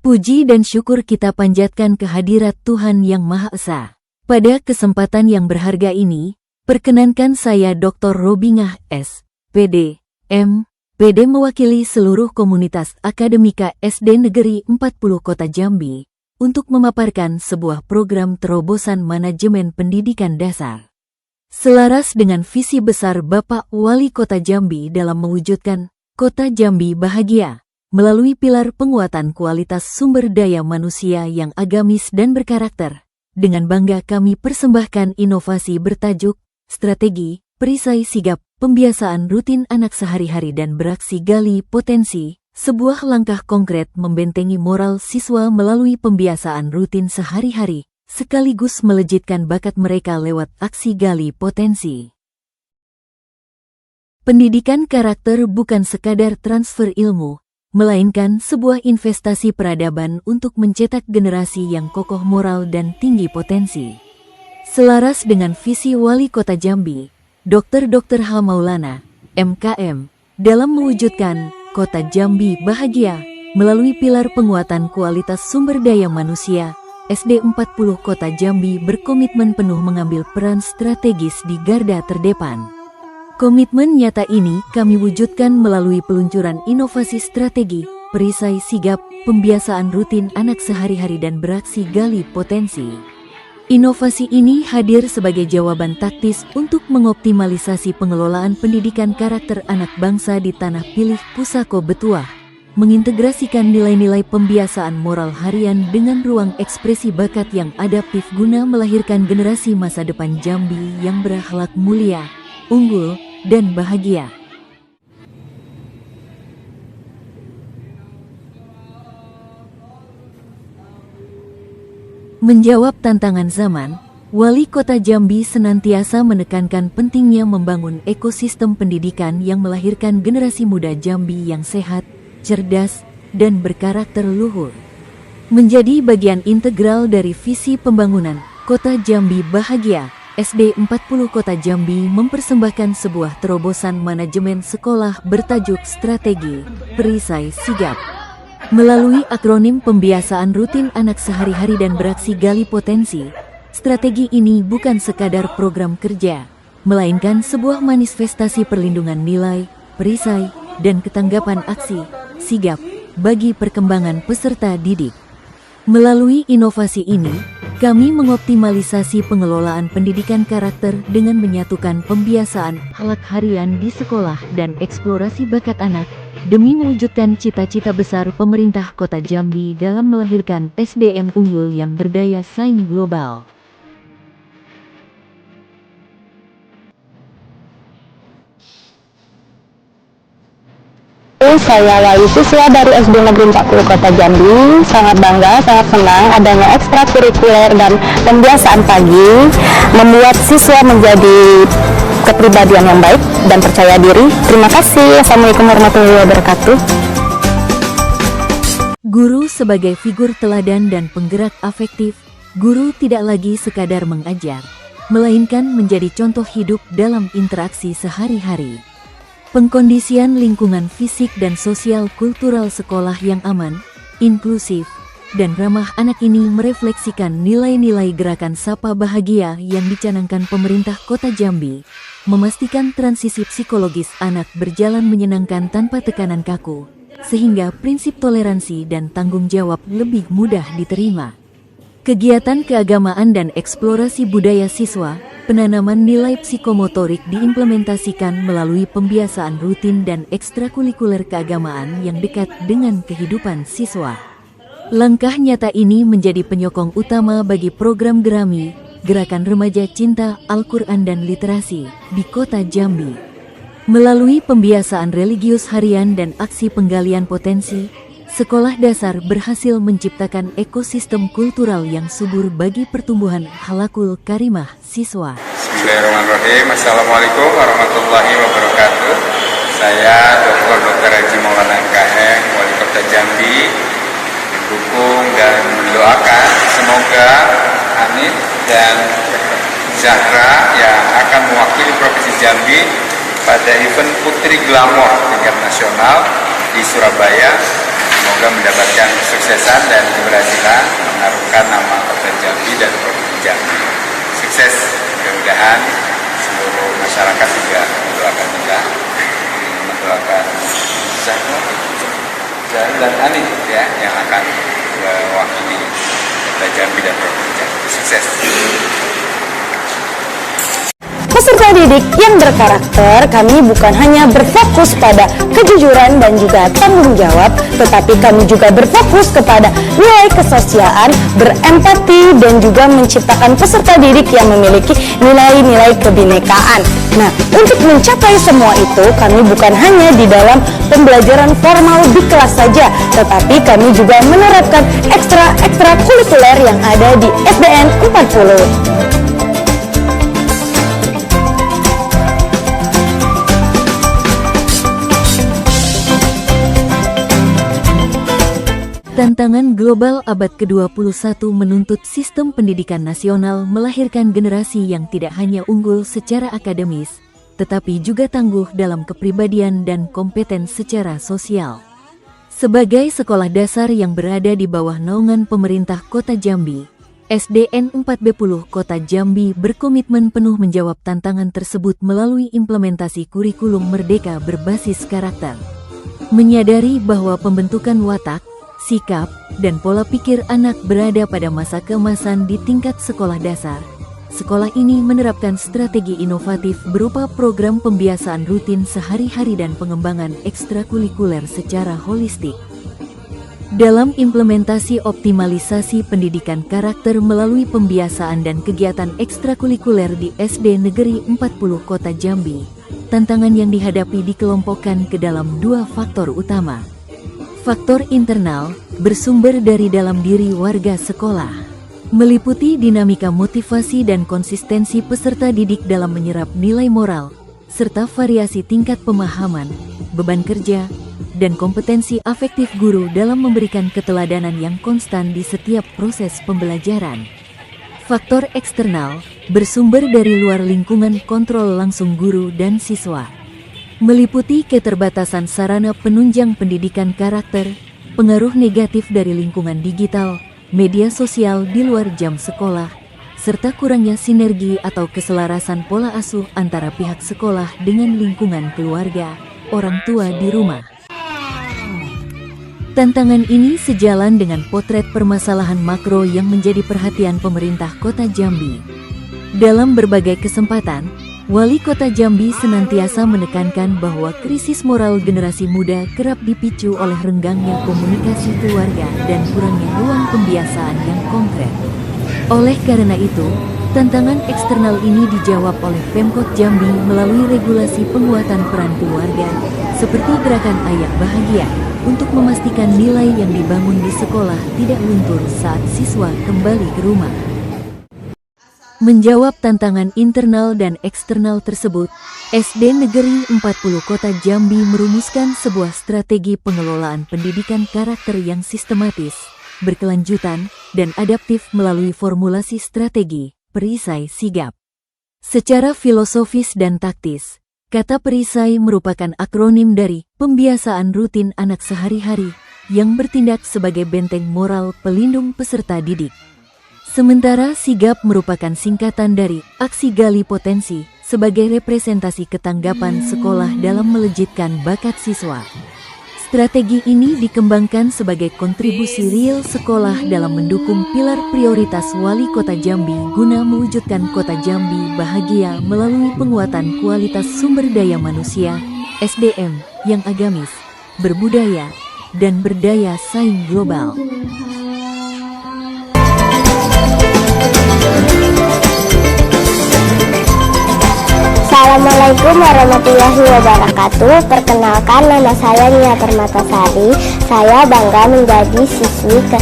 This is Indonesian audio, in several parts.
Puji dan syukur kita panjatkan kehadirat Tuhan Yang Maha Esa. Pada kesempatan yang berharga ini, perkenankan saya Dr. Robingah S. PD, M.Pd mewakili seluruh komunitas akademika SD Negeri 40 Kota Jambi untuk memaparkan sebuah program terobosan manajemen pendidikan dasar. Selaras dengan visi besar Bapak Wali Kota Jambi dalam mewujudkan Kota Jambi Bahagia, melalui pilar penguatan kualitas sumber daya manusia yang agamis dan berkarakter, dengan bangga kami persembahkan inovasi bertajuk Strategi, Perisai Sigap, Pembiasaan Rutin Anak Sehari-hari dan Beraksi Gali Potensi, sebuah langkah konkret membentengi moral siswa melalui pembiasaan rutin sehari-hari, sekaligus melejitkan bakat mereka lewat aksi gali potensi. Pendidikan karakter bukan sekadar transfer ilmu, melainkan sebuah investasi peradaban untuk mencetak generasi yang kokoh moral dan tinggi potensi. Selaras dengan visi Wali Kota Jambi, Dr. H. Maulana, MKM, dalam mewujudkan Kota Jambi Bahagia, melalui pilar penguatan kualitas sumber daya manusia, SD 40 Kota Jambi berkomitmen penuh mengambil peran strategis di garda terdepan. Komitmen nyata ini kami wujudkan melalui peluncuran inovasi strategi, perisai sigap, pembiasaan rutin anak sehari-hari dan beraksi gali potensi. Inovasi ini hadir sebagai jawaban taktis untuk mengoptimalisasi pengelolaan pendidikan karakter anak bangsa di tanah pilih Pusako Betuah, mengintegrasikan nilai-nilai pembiasaan moral harian dengan ruang ekspresi bakat yang adaptif guna melahirkan generasi masa depan Jambi yang berakhlak mulia, unggul, dan bahagia. Menjawab tantangan zaman, Wali Kota Jambi senantiasa menekankan pentingnya membangun ekosistem pendidikan yang melahirkan generasi muda Jambi yang sehat, cerdas, dan berkarakter luhur. Menjadi bagian integral dari visi pembangunan Kota Jambi Bahagia, SD 40 Kota Jambi mempersembahkan sebuah terobosan manajemen sekolah bertajuk Strategi, Perisai Sigap. Melalui akronim pembiasaan rutin anak sehari-hari dan beraksi gali potensi, strategi ini bukan sekadar program kerja, melainkan sebuah manifestasi perlindungan nilai, perisai, dan ketanggapan aksi, sigap, bagi perkembangan peserta didik. Melalui inovasi ini, kami mengoptimalisasi pengelolaan pendidikan karakter dengan menyatukan pembiasaan akhlak harian di sekolah dan eksplorasi bakat anak, demi mewujudkan cita-cita besar pemerintah Kota Jambi dalam melahirkan SDM unggul yang berdaya saing global. Saya Wali siswa dari SD Negeri 40 Kota Jambi, sangat bangga, sangat senang adanya ekstrakurikuler dan pembiasaan pagi membuat siswa menjadi kepribadian yang baik dan percaya diri. Terima kasih. Assalamualaikum warahmatullahi wabarakatuh. Guru sebagai figur teladan dan penggerak afektif, guru tidak lagi sekadar mengajar, melainkan menjadi contoh hidup dalam interaksi sehari-hari. Pengkondisian lingkungan fisik dan sosial kultural sekolah yang aman, inklusif, dan ramah anak ini merefleksikan nilai-nilai gerakan Sapa Bahagia yang dicanangkan pemerintah Kota Jambi, memastikan transisi psikologis anak berjalan menyenangkan tanpa tekanan kaku, sehingga prinsip toleransi dan tanggung jawab lebih mudah diterima. Kegiatan keagamaan dan eksplorasi budaya siswa, penanaman nilai psikomotorik diimplementasikan melalui pembiasaan rutin dan ekstrakurikuler keagamaan yang dekat dengan kehidupan siswa. Langkah nyata ini menjadi penyokong utama bagi program Gerami, Gerakan Remaja Cinta Al-Quran dan Literasi, di Kota Jambi. Melalui pembiasaan religius harian dan aksi penggalian potensi, sekolah dasar berhasil menciptakan ekosistem kultural yang subur bagi pertumbuhan akhlakul karimah siswa. Bismillahirrahmanirrahim. Assalamualaikum warahmatullahi wabarakatuh. Saya Dr. Haji Maulana MKM, Wali Kota Jambi, mendukung dan mendoakan semoga Hanif dan Zahra yang akan mewakili Provinsi Jambi pada event Putri Glamor tingkat nasional di Surabaya semoga mendapatkan kesuksesan dan keberhasilan mengharumkan nama Kota Jambi dan Provinsi Jambi. Sukses, mudah-mudahan seluruh masyarakat juga mendoakan kita, mendoakan Zahra dan Ani ya, yang akan mewakili Kota Jambi dan Provinsi Jambi. Sukses. Peserta didik yang berkarakter, kami bukan hanya berfokus pada kejujuran dan juga tanggung jawab, tetapi kami juga berfokus kepada nilai kesosialan, berempati, dan juga menciptakan peserta didik yang memiliki nilai-nilai kebinekaan. Nah, untuk mencapai semua itu, kami bukan hanya di dalam pembelajaran formal di kelas saja, tetapi kami juga menerapkan ekstra kurikuler yang ada di SDN 40. Tantangan global abad ke-21 menuntut sistem pendidikan nasional melahirkan generasi yang tidak hanya unggul secara akademis, tetapi juga tangguh dalam kepribadian dan kompeten secara sosial. Sebagai sekolah dasar yang berada di bawah naungan pemerintah Kota Jambi, SDN 40 Kota Jambi berkomitmen penuh menjawab tantangan tersebut melalui implementasi kurikulum merdeka berbasis karakter. Menyadari bahwa pembentukan watak, sikap, dan pola pikir anak berada pada masa keemasan di tingkat sekolah dasar. Sekolah ini menerapkan strategi inovatif berupa program pembiasaan rutin sehari-hari dan pengembangan ekstrakurikuler secara holistik. Dalam implementasi optimalisasi pendidikan karakter melalui pembiasaan dan kegiatan ekstrakurikuler di SD Negeri 40 Kota Jambi, tantangan yang dihadapi dikelompokkan ke dalam dua faktor utama. Faktor internal, bersumber dari dalam diri warga sekolah, meliputi dinamika motivasi dan konsistensi peserta didik dalam menyerap nilai moral, serta variasi tingkat pemahaman, beban kerja, dan kompetensi afektif guru dalam memberikan keteladanan yang konstan di setiap proses pembelajaran. Faktor eksternal, bersumber dari luar lingkungan kontrol langsung guru dan siswa, meliputi keterbatasan sarana penunjang pendidikan karakter, pengaruh negatif dari lingkungan digital, media sosial di luar jam sekolah, serta kurangnya sinergi atau keselarasan pola asuh antara pihak sekolah dengan lingkungan keluarga, orang tua di rumah. Tantangan ini sejalan dengan potret permasalahan makro yang menjadi perhatian pemerintah Kota Jambi. Dalam berbagai kesempatan, Wali Kota Jambi senantiasa menekankan bahwa krisis moral generasi muda kerap dipicu oleh renggangnya komunikasi keluarga dan kurangnya ruang pembiasaan yang konkret. Oleh karena itu, tantangan eksternal ini dijawab oleh Pemkot Jambi melalui regulasi penguatan peran keluarga, seperti gerakan Ayah Bahagia, untuk memastikan nilai yang dibangun di sekolah tidak luntur saat siswa kembali ke rumah. Menjawab tantangan internal dan eksternal tersebut, SD Negeri 40 Kota Jambi merumuskan sebuah strategi pengelolaan pendidikan karakter yang sistematis, berkelanjutan, dan adaptif melalui formulasi strategi, perisai sigap. Secara filosofis dan taktis, kata perisai merupakan akronim dari pembiasaan rutin anak sehari-hari yang bertindak sebagai benteng moral pelindung peserta didik. Sementara sigap merupakan singkatan dari aksi gali potensi sebagai representasi ketanggapan sekolah dalam melejitkan bakat siswa. Strategi ini dikembangkan sebagai kontribusi real sekolah dalam mendukung pilar prioritas Wali Kota Jambi guna mewujudkan Kota Jambi bahagia melalui penguatan kualitas sumber daya manusia, SDM, yang agamis, berbudaya, dan berdaya saing global. Assalamualaikum warahmatullahi wabarakatuh. Perkenalkan, nama saya Nia Permatasari. Saya bangga menjadi siswi ke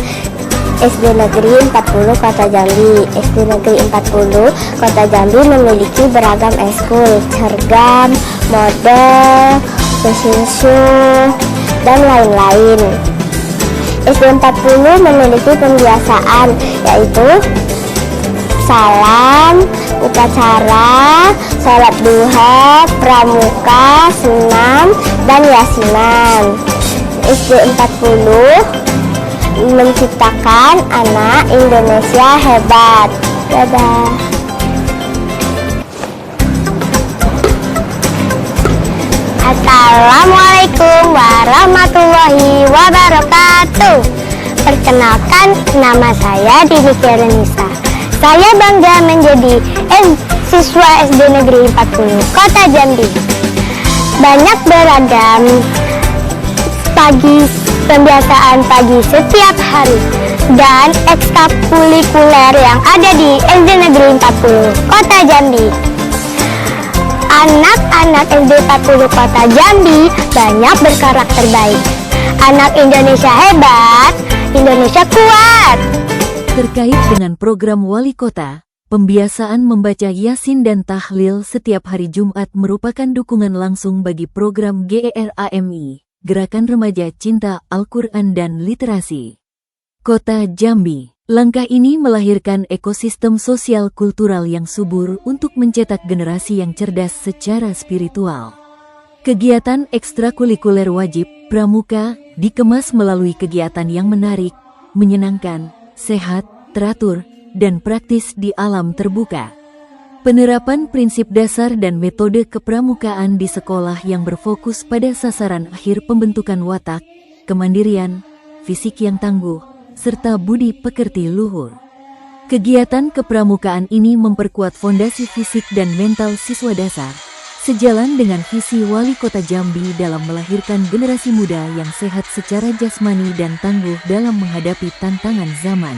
SD Negeri 40 Kota Jambi. SD Negeri 40 Kota Jambi memiliki beragam eskul, cergam, model, fashion show, dan lain-lain. SD 40 memiliki pembiasaan, yaitu salam, upacara, sholat duha, pramuka, senam, dan yasinan. SD 40 menciptakan anak Indonesia hebat. Dadah. Assalamualaikum warahmatullahi wabarakatuh. Perkenalkan, nama saya Dini Kiaranisa. Saya bangga menjadi siswa SD Negeri 40 Kota Jambi. Banyak beragam pembiasaan pagi setiap hari dan ekstrakurikuler yang ada di SD Negeri 40 Kota Jambi. Anak-anak SD 40 Kota Jambi banyak berkarakter baik. Anak Indonesia hebat, Indonesia kuat. Terkait dengan program Wali Kota, pembiasaan membaca Yasin dan Tahlil setiap hari Jumat merupakan dukungan langsung bagi program GERAMI, Gerakan Remaja Cinta Al-Quran dan Literasi Kota Jambi. Langkah ini melahirkan ekosistem sosial kultural yang subur untuk mencetak generasi yang cerdas secara spiritual. Kegiatan ekstrakurikuler wajib pramuka dikemas melalui kegiatan yang menarik, menyenangkan, sehat, teratur, dan praktis di alam terbuka. Penerapan prinsip dasar dan metode kepramukaan di sekolah yang berfokus pada sasaran akhir pembentukan watak, kemandirian, fisik yang tangguh, serta budi pekerti luhur. Kegiatan kepramukaan ini memperkuat fondasi fisik dan mental siswa dasar, sejalan dengan visi Wali Kota Jambi dalam melahirkan generasi muda yang sehat secara jasmani dan tangguh dalam menghadapi tantangan zaman.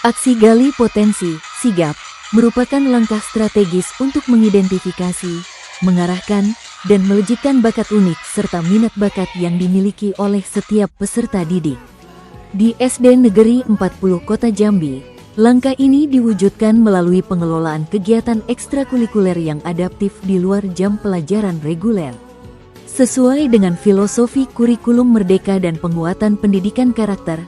Aksi Gali Potensi, sigap, merupakan langkah strategis untuk mengidentifikasi, mengarahkan, dan melejitkan bakat unik serta minat bakat yang dimiliki oleh setiap peserta didik. Di SD Negeri 40 Kota Jambi, langkah ini diwujudkan melalui pengelolaan kegiatan ekstrakurikuler yang adaptif di luar jam pelajaran reguler. Sesuai dengan filosofi kurikulum merdeka dan penguatan pendidikan karakter,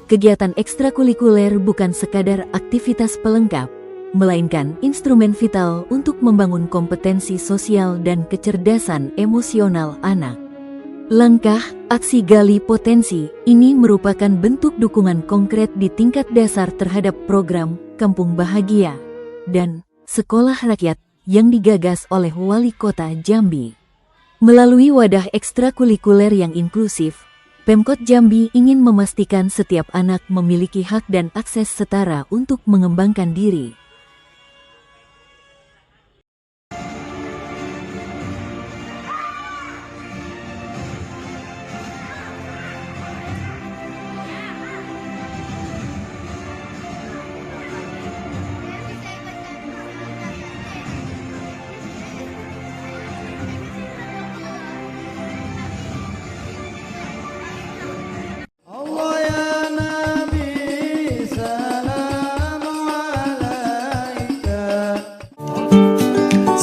kegiatan ekstrakurikuler bukan sekadar aktivitas pelengkap, melainkan instrumen vital untuk membangun kompetensi sosial dan kecerdasan emosional anak. Langkah aksi Gali Potensi ini merupakan bentuk dukungan konkret di tingkat dasar terhadap program Kampung Bahagia dan Sekolah Rakyat yang digagas oleh Wali Kota Jambi. Melalui wadah ekstrakurikuler yang inklusif, Pemkot Jambi ingin memastikan setiap anak memiliki hak dan akses setara untuk mengembangkan diri.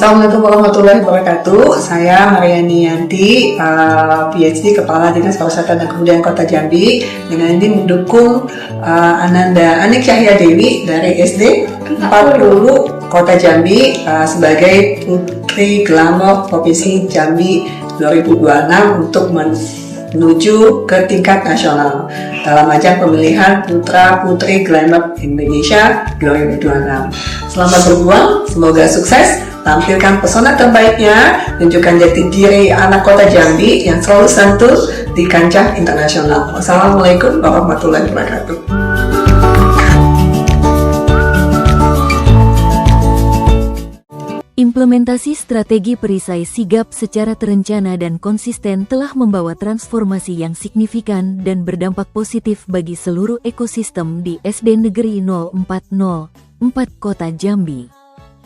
Assalamualaikum warahmatullahi wabarakatuh. Saya Mariani Yanti, PhD Kepala Dinas Pariwisata dan Kebudayaan Kota Jambi. Dengan ini mendukung Ananda Anik Cahya Dewi dari SD 40 Kota Jambi sebagai Putri Glamor Provinsi Jambi 2026 untuk menuju ke tingkat nasional dalam ajang pemilihan Putra Putri Glamour Indonesia 2026. Selamat berjuang, semoga sukses. Tampilkan pesona terbaiknya, tunjukkan jati diri anak Kota Jambi yang selalu santun di kancah internasional. Wassalamualaikum warahmatullahi wabarakatuh. Implementasi strategi perisai sigap secara terencana dan konsisten telah membawa transformasi yang signifikan dan berdampak positif bagi seluruh ekosistem di SD Negeri 040 Kota Jambi.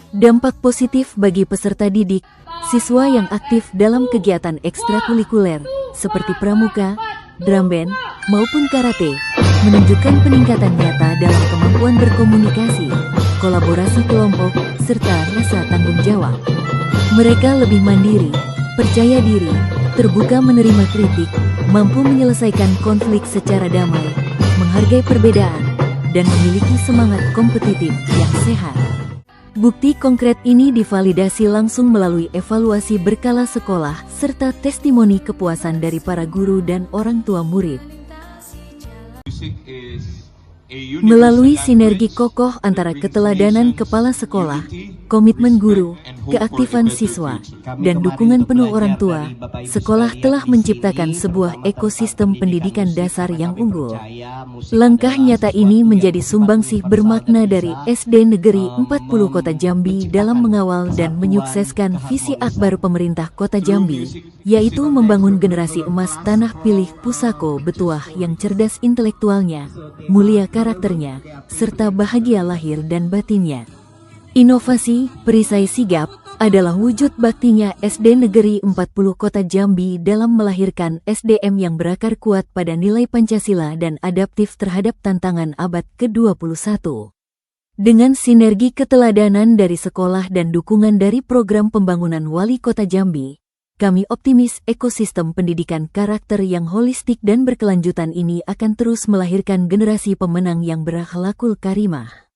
Dampak positif bagi peserta didik, siswa yang aktif dalam kegiatan ekstrakurikuler seperti pramuka, drum band, maupun karate, menunjukkan peningkatan nyata dalam kemampuan berkomunikasi, kolaborasi kelompok, serta rasa tanggung jawab. Mereka lebih mandiri, percaya diri, terbuka menerima kritik, mampu menyelesaikan konflik secara damai, menghargai perbedaan, dan memiliki semangat kompetitif yang sehat. Bukti konkret ini divalidasi langsung melalui evaluasi berkala sekolah serta testimoni kepuasan dari para guru dan orang tua murid. Melalui sinergi kokoh antara keteladanan kepala sekolah, komitmen guru, keaktifan siswa, dan dukungan penuh orang tua, sekolah telah menciptakan sebuah ekosistem pendidikan dasar yang unggul. Langkah nyata ini menjadi sumbangsih bermakna dari SD Negeri 40 Kota Jambi dalam mengawal dan menyukseskan visi akbar pemerintah Kota Jambi, yaitu membangun generasi emas tanah pilih Pusako Betuah yang cerdas intelektualnya, mulia karakternya, serta bahagia lahir dan batinnya. Inovasi, perisai sigap, adalah wujud baktinya SD Negeri 40 Kota Jambi dalam melahirkan SDM yang berakar kuat pada nilai Pancasila dan adaptif terhadap tantangan abad ke-21. Dengan sinergi keteladanan dari sekolah dan dukungan dari program pembangunan Wali Kota Jambi, kami optimis ekosistem pendidikan karakter yang holistik dan berkelanjutan ini akan terus melahirkan generasi pemenang yang berakhlakul karimah.